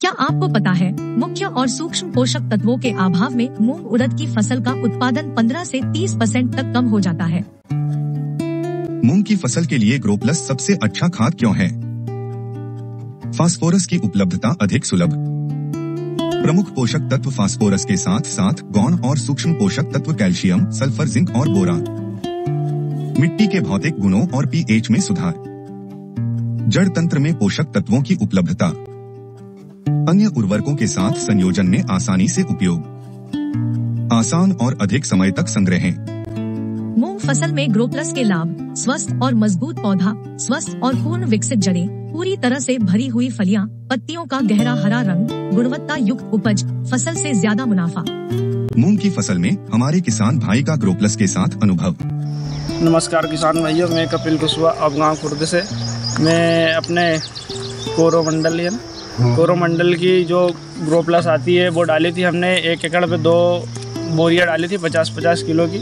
क्या आपको पता है मुख्य और सूक्ष्म पोषक तत्वों के अभाव में मूंग उड़द की फसल का उत्पादन 15 से 30% तक कम हो जाता है। मूंग की फसल के लिए ग्रोप्लस सबसे अच्छा खाद क्यों है? फास्फोरस की उपलब्धता अधिक सुलभ। प्रमुख पोषक तत्व फास्फोरस के साथ साथ गौण और सूक्ष्म पोषक तत्व कैल्शियम, सल्फर, जिंक और बोरान। मिट्टी के भौतिक गुणों और पीएच में सुधार। जड़ तंत्र में पोषक तत्वों की उपलब्धता। अन्य उर्वरकों के साथ संयोजन में आसानी से उपयोग। आसान और अधिक समय तक संग्रह। मूंग फसल में ग्रोप्लस के लाभ: स्वस्थ और मजबूत पौधा, स्वस्थ और पूर्ण विकसित जड़ें, पूरी तरह से भरी हुई फलियां, पत्तियों का गहरा हरा रंग, गुणवत्ता युक्त उपज, फसल से ज्यादा मुनाफा। मूंग की फसल में हमारे किसान भाई का ग्रोप्लस के साथ अनुभव। नमस्कार किसान भाइयों, मैं कपिल कुशवाहा अब गाँव खुर्द से। मैं अपने कोरोमंडल की जो ग्रोप्लस आती है वो डाली थी हमने। 1 एकड़ पे 2 बोरियां डाली थी 50-50 किलो की,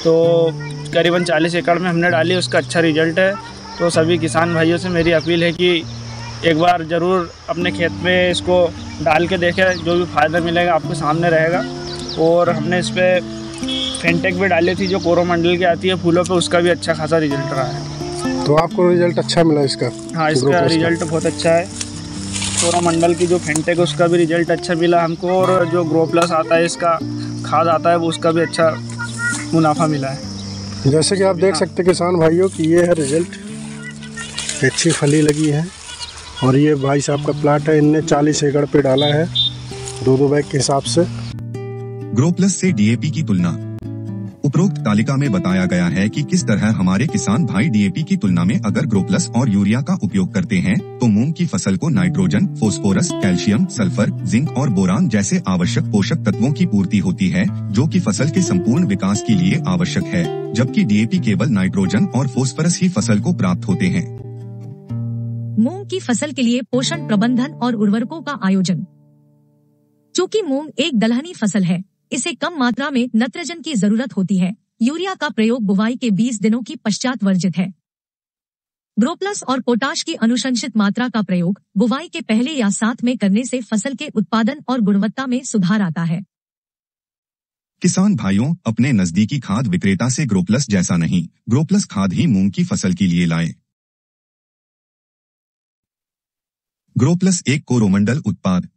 तो करीबन 40 एकड़ में हमने डाली। उसका अच्छा रिजल्ट है। तो सभी किसान भाइयों से मेरी अपील है कि एक बार ज़रूर अपने खेत में इसको डाल के देखें, जो भी फ़ायदा मिलेगा आपके सामने रहेगा। और हमने इस पर फेंटेक भी डाली थी जो कोरोमंडल की आती है फूलों पे, उसका भी अच्छा खासा रिजल्ट रहा है। तो आपको रिजल्ट अच्छा मिला इसका? हाँ, इसका रिजल्ट बहुत अच्छा है। कोरोमंडल की जो फेंटेक है उसका भी रिजल्ट अच्छा मिला हमको, और जो ग्रोप्लस आता है इसका खाद आता है वो उसका भी अच्छा मुनाफा मिला है। जैसे कि आप देख सकते हैं किसान भाइयों कि ये है रिजल्ट। अच्छी फली लगी है। और ये भाई साहब का प्लाट है, इनने 40 एकड़ पे डाला है 2-2 बैग के हिसाब से। ग्रोप्लस से डीएपी की तुलना। उपरोक्त तालिका में बताया गया है कि किस तरह हमारे किसान भाई डीएपी की तुलना में अगर ग्रोप्लस और यूरिया का उपयोग करते हैं तो मूंग की फसल को nitrogen, phosphorus, calcium, sulphur, zinc और बोरान जैसे आवश्यक पोषक तत्वों की पूर्ति होती है, जो कि फसल के संपूर्ण विकास के लिए आवश्यक है, जबकि डीएपी केवल नाइट्रोजन और फास्फोरस ही फसल को प्राप्त होते हैं। मूंग की फसल के लिए पोषण प्रबंधन और उर्वरकों का आयोजन। चूंकि मूंग एक दलहनी फसल है, इसे कम मात्रा में नाइट्रोजन की जरूरत होती है। यूरिया का प्रयोग बुवाई के 20 दिनों की पश्चात वर्जित है। ग्रोप्लस और पोटाश की अनुशंसित मात्रा का प्रयोग बुवाई के पहले या साथ में करने से फसल के उत्पादन और गुणवत्ता में सुधार आता है। किसान भाइयों, अपने नजदीकी खाद विक्रेता से ग्रोप्लस जैसा नहीं, ग्रोप्लस खाद ही मूंग की फसल के लिए लाएं। ग्रोप्लस एक कोरोमंडल उत्पाद।